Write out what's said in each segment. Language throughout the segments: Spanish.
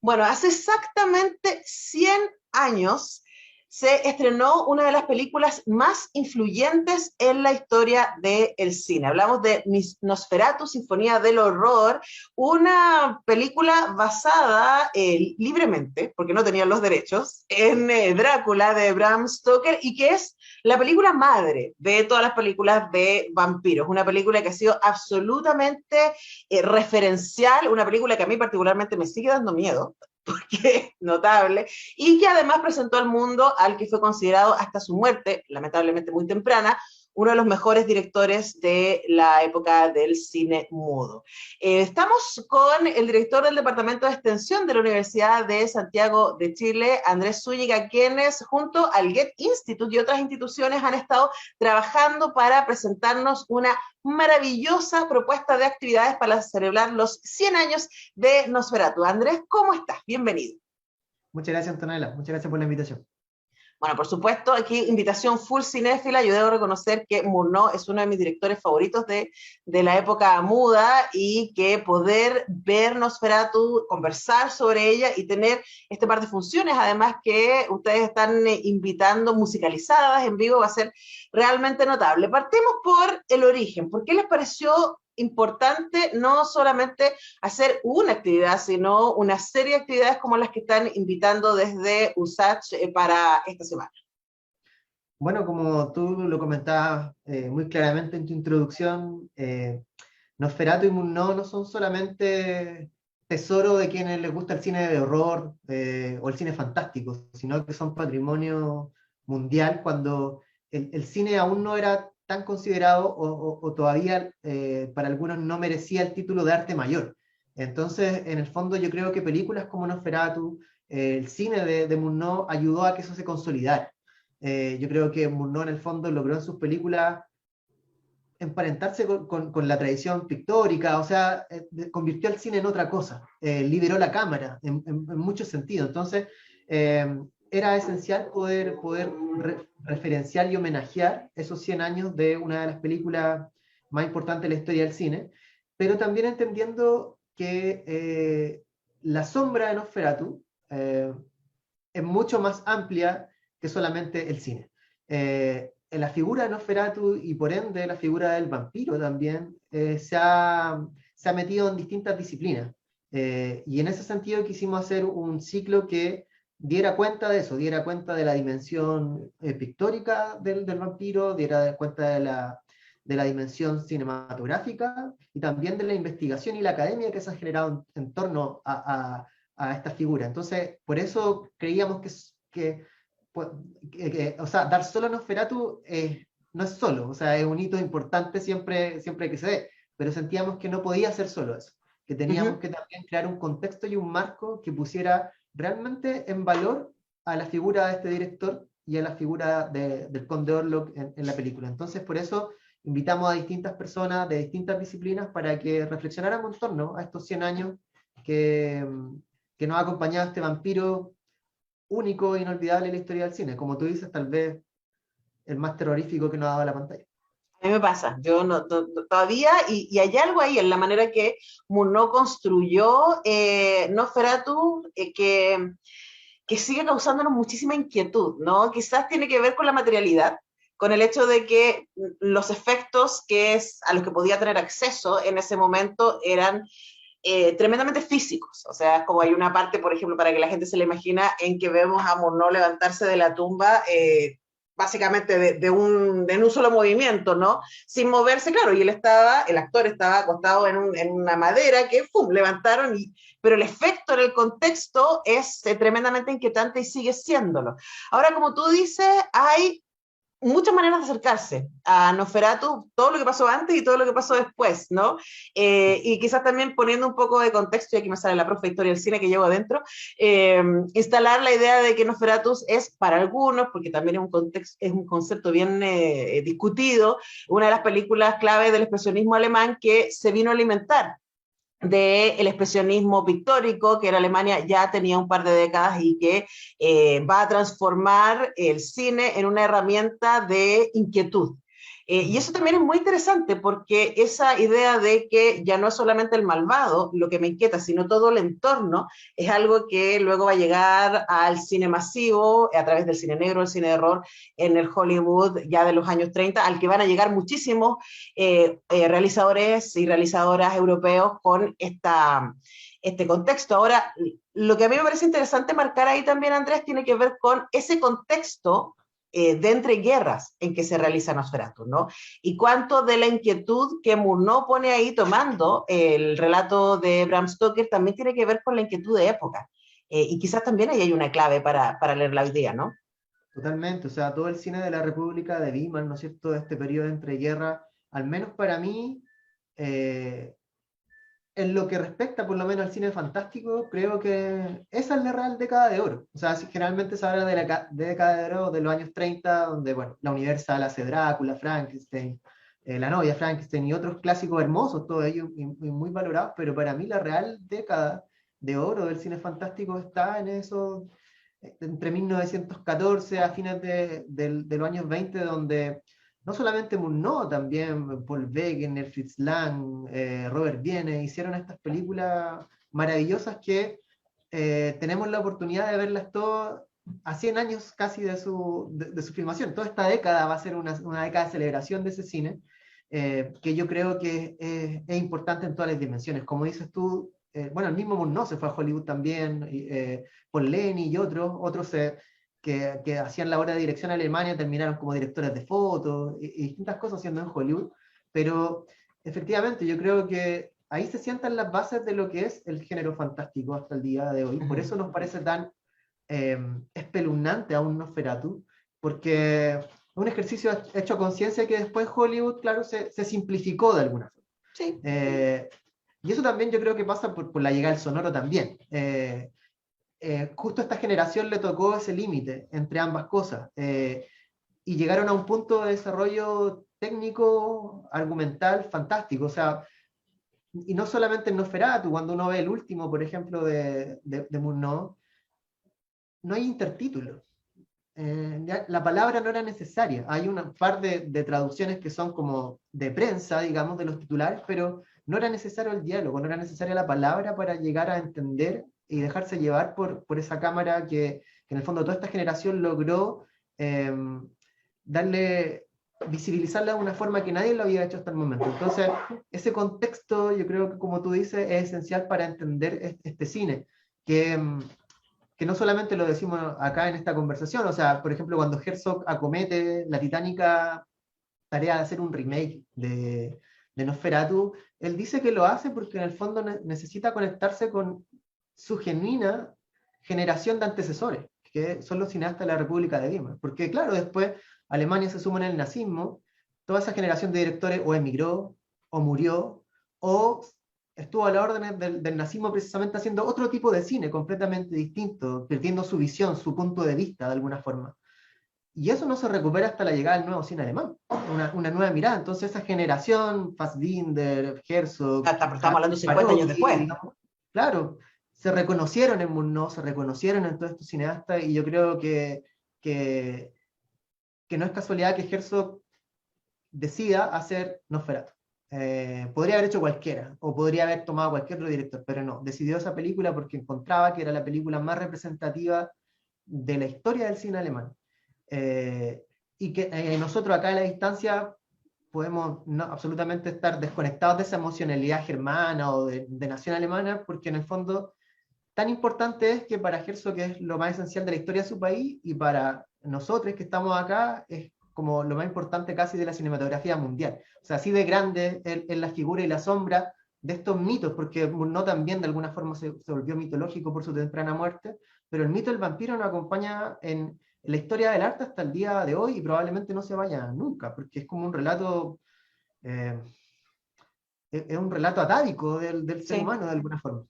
Bueno, hace exactamente 100 años se estrenó una de las películas más influyentes en la historia del cine. Hablamos de Nosferatu, Sinfonía del Horror, una película basada libremente, porque no tenían los derechos, en Drácula de Bram Stoker, y que es la película madre de todas las películas de vampiros. Una película que ha sido absolutamente referencial, una película que a mí particularmente me sigue dando miedo, porque es notable, y que además presentó al mundo al que fue considerado hasta su muerte, lamentablemente muy temprana, uno de los mejores directores de la época del cine mudo. Estamos con el director del Departamento de Extensión de la Universidad de Santiago de Chile, Andrés Zúñiga, quienes junto al Goethe Institute y otras instituciones han estado trabajando para presentarnos una maravillosa propuesta de actividades para celebrar los 100 años de Nosferatu. Andrés, ¿cómo estás? Bienvenido. Muchas gracias, Antonella. Muchas gracias por la invitación. Bueno, por supuesto, aquí invitación full cinéfila. Yo debo reconocer que Murnau es uno de mis directores favoritos de la época muda, y que poder ver Nosferatu, conversar sobre ella y tener este par de funciones, además que ustedes están invitando musicalizadas en vivo, va a ser realmente notable. Partemos por el origen. ¿Por qué les pareció importante no solamente hacer una actividad, sino una serie de actividades como las que están invitando desde USACH para esta semana? Bueno, como tú lo comentabas muy claramente en tu introducción, Nosferatu y Murnau no son solamente tesoro de quienes les gusta el cine de horror o el cine fantástico, sino que son patrimonio mundial cuando el cine aún no era tan considerado o todavía para algunos no merecía el título de arte mayor. Entonces, en el fondo yo creo que películas como Nosferatu, el cine de Murnau ayudó a que eso se consolidara. Yo creo que Murnau en el fondo logró en sus películas emparentarse con la tradición pictórica, o sea, convirtió al cine en otra cosa, liberó la cámara en muchos sentidos. Entonces, era esencial poder referenciar y homenajear esos 100 años de una de las películas más importantes de la historia del cine, pero también entendiendo que la sombra de Nosferatu es mucho más amplia que solamente el cine. En la figura de Nosferatu y por ende la figura del vampiro también se ha metido en distintas disciplinas. Y en ese sentido quisimos hacer un ciclo que diera cuenta de eso, diera cuenta de la dimensión pictórica del vampiro, diera cuenta de la dimensión cinematográfica y también de la investigación y la academia que se ha generado en torno a esta figura. Entonces, por eso creíamos pues, o sea, dar solo a Nosferatu no es solo, o sea, es un hito importante siempre que se dé, pero sentíamos que no podía ser solo eso, que teníamos que también crear un contexto y un marco que pusiera realmente en valor a la figura de este director y a la figura del Conde Orlok en la película. Entonces, por eso invitamos a distintas personas de distintas disciplinas para que reflexionáramos en torno a estos 100 años que, que nos ha acompañado este vampiro único e inolvidable en la historia del cine. Como tú dices, tal vez el más terrorífico que nos ha dado la pantalla. A mí me pasa, yo todavía, y hay algo ahí en la manera que Murnau construyó Nosferatu, que sigue causándonos muchísima inquietud, ¿no? Quizás tiene que ver con la materialidad, con el hecho de que los efectos a los que podía tener acceso en ese momento eran tremendamente físicos. O sea, es como hay una parte, por ejemplo, para que la gente se le imagina, en que vemos a Murnau levantarse de la tumba, básicamente en un solo movimiento, ¿no? Sin moverse, claro, y el actor estaba acostado en una madera que, ¡pum!, levantaron, pero el efecto en el contexto es tremendamente inquietante y sigue siéndolo. Ahora, como tú dices, hay muchas maneras de acercarse a Nosferatu, todo lo que pasó antes y todo lo que pasó después, ¿no? Y quizás también poniendo un poco de contexto, y aquí me sale la profe de Historia del Cine que llevo adentro, instalar la idea de que Nosferatu es para algunos, porque también es un concepto bien discutido, una de las películas clave del expresionismo alemán que se vino a alimentar del expresionismo pictórico, que en Alemania ya tenía un par de décadas y que va a transformar el cine en una herramienta de inquietud. Y eso también es muy interesante porque esa idea de que ya no es solamente el malvado lo que me inquieta, sino todo el entorno, es algo que luego va a llegar al cine masivo, a través del cine negro, el cine de horror, en el Hollywood ya de los años 30, al que van a llegar muchísimos realizadores y realizadoras europeos con este contexto. Ahora, lo que a mí me parece interesante marcar ahí también, Andrés, tiene que ver con ese contexto de entreguerras en que se realiza Nosferatu, ¿no? Y cuánto de la inquietud que Murnau pone ahí tomando el relato de Bram Stoker también tiene que ver con la inquietud de época. Y quizás también ahí hay una clave para leer la idea, ¿no? Totalmente, o sea, todo el cine de la República de Weimar, ¿no es cierto?, de este periodo entre guerras, al menos para mí, eh, en lo que respecta por lo menos al cine fantástico, creo que esa es la real década de oro. O sea, generalmente se habla de la década de oro de los años 30, donde, bueno, la Universal hace Drácula, Frankenstein, La novia Frankenstein y otros clásicos hermosos, todos ellos y muy valorados, pero para mí la real década de oro del cine fantástico está en eso, entre 1914 a fines de los años 20, donde no solamente Murnau, también Paul Wegener, Fritz Lang, Robert Wiene, hicieron estas películas maravillosas que tenemos la oportunidad de verlas todas a 100 años casi de su filmación. Toda esta década va a ser una década de celebración de ese cine, que yo creo que es importante en todas las dimensiones. Como dices tú, bueno, el mismo Murnau se fue a Hollywood también, Paul Leni y otros que hacían la obra de dirección en Alemania terminaron como directores de fotos y distintas cosas haciendo en Hollywood, pero efectivamente yo creo que ahí se sientan las bases de lo que es el género fantástico hasta el día de hoy. Por eso nos parece tan espeluznante a un Nosferatu, porque es un ejercicio hecho a conciencia que después Hollywood, claro, se simplificó de alguna forma. Sí. Y eso también yo creo que pasa por la llegada del sonoro también. Justo a esta generación le tocó ese límite entre ambas cosas, y llegaron a un punto de desarrollo técnico, argumental, fantástico. O sea, y no solamente en Nosferatu, cuando uno ve el último, por ejemplo, de Murnau, no hay intertítulos. La palabra no era necesaria. Hay un par de traducciones que son como de prensa, digamos, de los titulares, pero no era necesario el diálogo, no era necesaria la palabra para llegar a entender y dejarse llevar por esa cámara que en el fondo toda esta generación logró eh, darle, visibilizarla de una forma que nadie lo había hecho hasta el momento. Entonces, ese contexto, yo creo que como tú dices, es esencial para entender este cine, que que no solamente lo decimos acá en esta conversación, o sea, por ejemplo, cuando Herzog acomete la titánica tarea de hacer un remake de Nosferatu, él dice que lo hace porque en el fondo necesita conectarse con su genuina generación de antecesores, que son los cineastas de la República de Weimar. Porque claro, después Alemania se suma en el nazismo, toda esa generación de directores o emigró, o murió, o estuvo a la orden del nazismo precisamente haciendo otro tipo de cine completamente distinto, perdiendo su visión, su punto de vista de alguna forma. Y eso no se recupera hasta la llegada del nuevo cine alemán, una nueva mirada. Entonces esa generación, Fassbinder, Herzog, Estamos hablando 50 años Barocchi, después. digamos, claro, se reconocieron en Murnau, se reconocieron en todos estos cineastas, y yo creo que, que no es casualidad que Herzog decida hacer Nosferatu. Podría haber hecho cualquiera, o podría haber tomado cualquier otro director, pero no, decidió esa película porque encontraba que era la película más representativa de la historia del cine alemán. Eh, y que nosotros acá a la distancia podemos no, absolutamente estar desconectados de esa emocionalidad germana o de nación alemana, porque en el fondo tan importante es que para Herzog, que es lo más esencial de la historia de su país, y para nosotros que estamos acá, es como lo más importante casi de la cinematografía mundial. O sea, así de grande es la figura y la sombra de estos mitos, porque Murnau también de alguna forma se volvió mitológico por su temprana muerte, pero el mito del vampiro nos acompaña en la historia del arte hasta el día de hoy y probablemente no se vaya nunca, porque es como un relato, es un relato atávico del ser Sí. humano de alguna forma.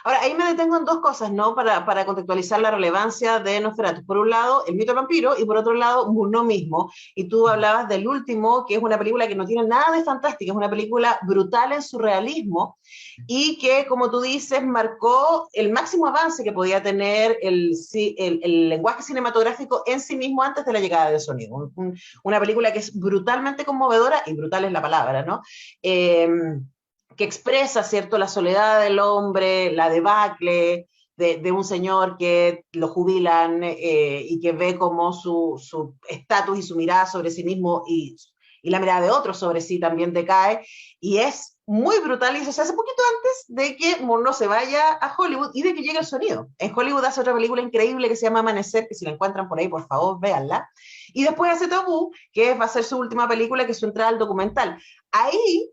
Ahora, ahí me detengo en dos cosas, ¿no? Para contextualizar la relevancia de Nosferatu. Por un lado, el mito del vampiro, y por otro lado, Murnau mismo. Y tú hablabas del último, que es una película que no tiene nada de fantástica, es una película brutal en su realismo, y que, como tú dices, marcó el máximo avance que podía tener el lenguaje cinematográfico en sí mismo antes de la llegada del sonido. Una película que es brutalmente conmovedora, y brutal es la palabra, ¿no? Eh, que expresa, ¿cierto?, la soledad del hombre, la debacle de un señor que lo jubilan y que ve como su estatus y su mirada sobre sí mismo y la mirada de otros sobre sí también decae, y es muy brutal, y eso se hace poquito antes de que Murnau se vaya a Hollywood y de que llegue el sonido. En Hollywood hace otra película increíble que se llama Amanecer, que si la encuentran por ahí, por favor, véanla. Y después hace Tabú, que va a ser su última película, que es su entrada al documental. Ahí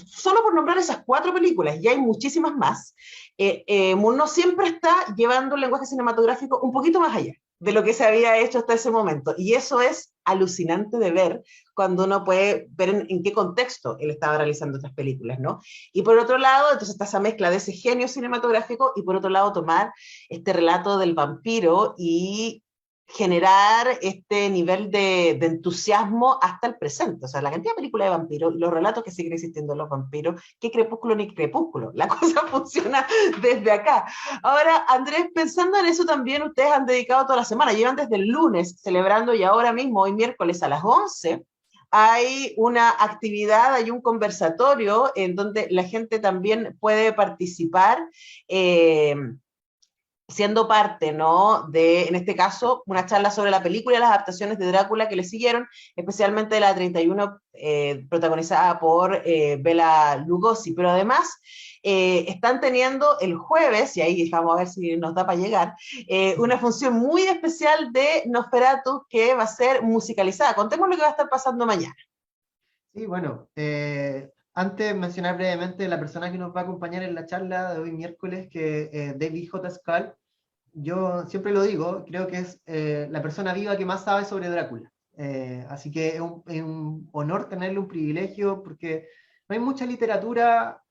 solo por nombrar esas cuatro películas, y hay muchísimas más, Murnau siempre está llevando el lenguaje cinematográfico un poquito más allá de lo que se había hecho hasta ese momento. Y eso es alucinante de ver cuando uno puede ver en qué contexto él estaba realizando estas películas, ¿no? Y por otro lado, entonces está esa mezcla de ese genio cinematográfico y por otro lado tomar este relato del vampiro y generar este nivel de entusiasmo hasta el presente. O sea, la cantidad de películas de vampiros, los relatos que siguen existiendo de los vampiros, qué crepúsculo ni crepúsculo. La cosa funciona desde acá. Ahora, Andrés, pensando en eso también, ustedes han dedicado toda la semana, llevan desde el lunes celebrando y ahora mismo, hoy miércoles a las 11, hay una actividad, hay un conversatorio en donde la gente también puede participar. Eh, Siendo parte, ¿no? De, en este caso, una charla sobre la película y las adaptaciones de Drácula que le siguieron, especialmente la 31, protagonizada por Bela Lugosi, pero además están teniendo el jueves, y ahí vamos a ver si nos da para llegar, una función muy especial de Nosferatu que va a ser musicalizada. Contemos lo que va a estar pasando mañana. Sí, bueno, antes mencionar brevemente la persona que nos va a acompañar en la charla de hoy miércoles, que David J. Scull. Yo siempre lo digo, creo que es la persona viva que más sabe sobre Drácula. Así que es un honor tenerle, un privilegio, porque no hay mucha literatura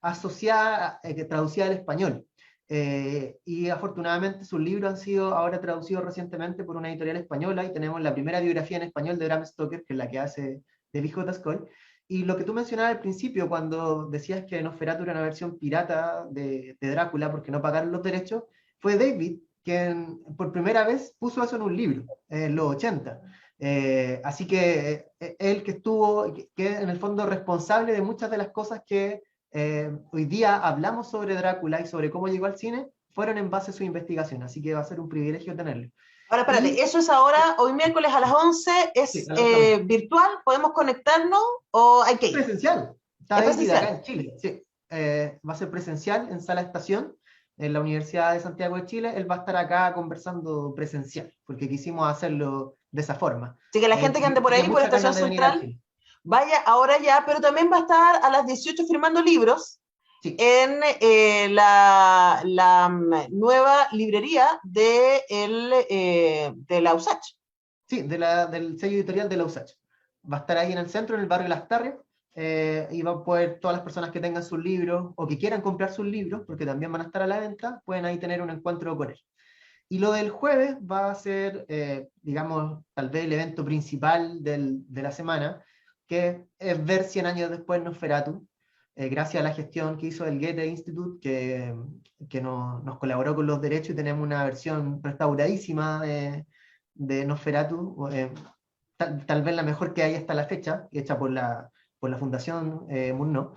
asociada, traducida al español. Y afortunadamente sus libros han sido ahora traducidos recientemente por una editorial española, y tenemos la primera biografía en español de Bram Stoker, que es la que hace de J. Skoll. Y lo que tú mencionabas al principio, cuando decías que Nosferatu era una versión pirata de Drácula porque no pagaron los derechos, fue David quien por primera vez puso eso en un libro, en los 80. Así que él que estuvo, que en el fondo responsable de muchas de las cosas que hoy día hablamos sobre Drácula y sobre cómo llegó al cine, fueron en base a su investigación. Así que va a ser un privilegio tenerlo. Ahora, Y espérate, eso es ahora, hoy miércoles a las 11, sí, ¿es a las 11. virtual? ¿Podemos conectarnos o hay que ir? Presencial. Está Es David acá presencial. en Chile. Sí. Va a ser presencial en Sala Estación, en la Universidad de Santiago de Chile. Él va a estar acá conversando presencial, porque quisimos hacerlo de esa forma. Así que la gente que Porque ande por tenía ahí, por muchas Estación ganas de venir a Central, Chile. vaya ahora ya, pero también va a estar a las 18 firmando libros Sí, en nueva librería de la USACH. sí, del sello editorial de la USACH. Va a estar ahí en el centro, en el barrio Las Tarrias, y van a poder, todas las personas que tengan sus libros o que quieran comprar sus libros, porque también van a estar a la venta, pueden ahí tener un encuentro con él. Y lo del jueves va a ser, digamos, tal vez el evento principal de la semana, que es ver 100 años después Nosferatu, gracias a la gestión que hizo el Goethe Institute, que nos colaboró con los derechos, y tenemos una versión restauradísima de Nosferatu, tal vez la mejor que hay hasta la fecha, hecha por la Fundación Murnau.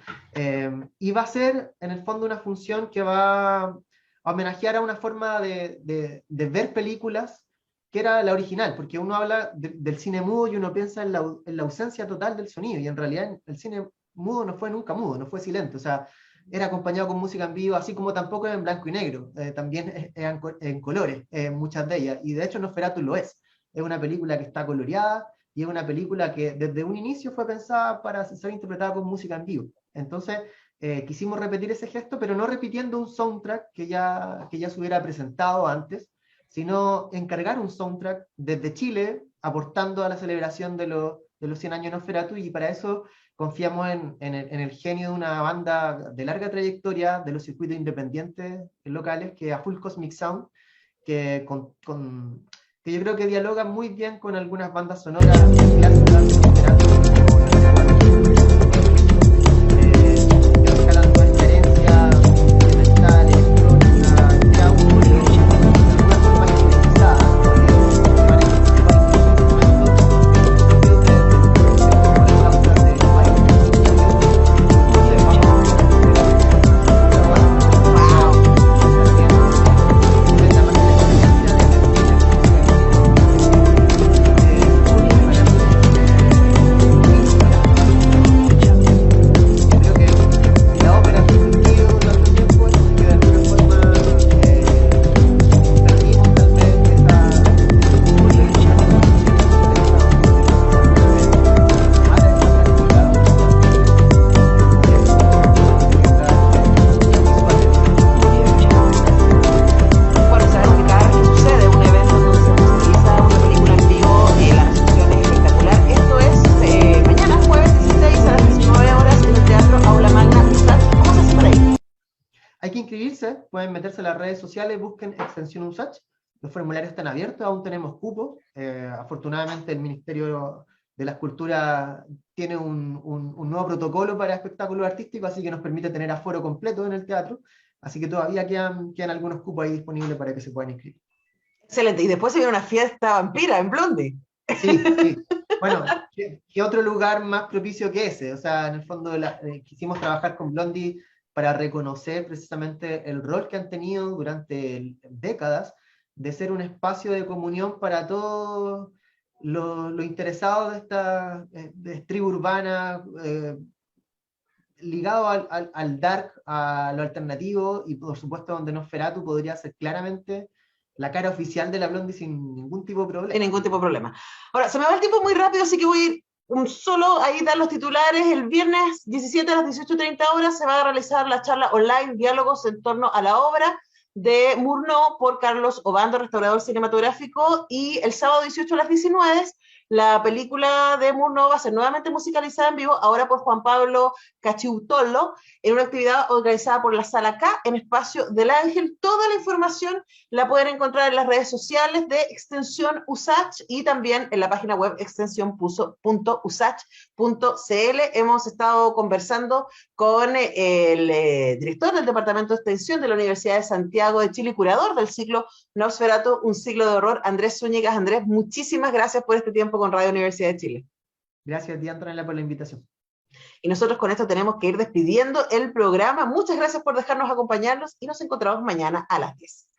Y va a ser, en el fondo, una función que va a homenajear a una forma de ver películas que era la original, porque uno habla del cine mudo y uno piensa en la ausencia total del sonido, y en realidad el cine mudo no fue nunca mudo, no fue silente, o sea, era acompañado con música en vivo, así como tampoco era en blanco y negro, también eran en colores, muchas de ellas, y de hecho Nosferatu lo es una película que está coloreada, y es una película que desde un inicio fue pensada para ser interpretada con música en vivo. Entonces, quisimos repetir ese gesto, pero no repitiendo un soundtrack que ya se hubiera presentado antes, sino encargar un soundtrack desde Chile, aportando a la celebración de los 100 años de Nosferatu, y para eso confiamos en el genio de una banda de larga trayectoria de los circuitos independientes locales, que es A Full Cosmic Sound, que, que yo creo que dialoga muy bien con algunas bandas sonoras clásicas de Nosferatu, como que escalan toda esta herencia elemental, electrónica, que aún de alguna forma sintetizada, que van a participar incluso instrumentos propios de causas de país. Entonces vamos a Bueno, sabemos que cada vez que sucede un evento donde se musicaliza una película en vivo, la recepción es espectacular. Esto es mañana, jueves 16 a las 19 horas en el Teatro Aula Magna Usach. ¿Cómo se hace para ir? Hay que inscribirse, pueden meterse en las redes sociales, busquen Extensión USACH, los formularios están abiertos, aún tenemos cupos. Afortunadamente el Ministerio de la Escultura tiene un nuevo protocolo para espectáculos artísticos, así que nos permite tener aforo completo en el teatro, así que todavía quedan algunos cupos ahí disponibles para que se puedan inscribir. Excelente. Y después se viene una fiesta vampira en Blondie. Sí, sí. Bueno, ¿qué otro lugar más propicio que ese? O sea, en el fondo quisimos trabajar con Blondie para reconocer precisamente el rol que han tenido durante décadas de ser un espacio de comunión para todos los interesados de esta tribu urbana, ligado al dark, a lo alternativo, y por supuesto donde Nosferatu podría ser claramente la cara oficial de la Blondie sin ningún tipo de problema. Sin ningún tipo de problema. Ahora, se me va el tiempo muy rápido, así que voy a ir solo ahí dar los titulares. El viernes 17 a las 18:30 horas se va a realizar la charla online Diálogos en torno a la obra de Murnau por Carlos Obando, restaurador cinematográfico, y el sábado 18 a las 19 la película de Murnau va a ser nuevamente musicalizada en vivo, ahora por Juan Pablo Cachiutolo, en una actividad organizada por la Sala K en Espacio del Ángel. Toda la información la pueden encontrar en las redes sociales de Extensión USACH y también en la página web extensión.usach.cl. Hemos estado conversando con el director del Departamento de Extensión de la Universidad de Santiago de Chile, curador del ciclo Nosferatu, un siglo de horror, Andrés Zúñiga. Andrés, muchísimas gracias por este tiempo con Radio Universidad de Chile. Gracias, Tía Antonella, por la invitación. Y nosotros con esto tenemos que ir despidiendo el programa. Muchas gracias por dejarnos acompañarnos y nos encontramos mañana a las 10.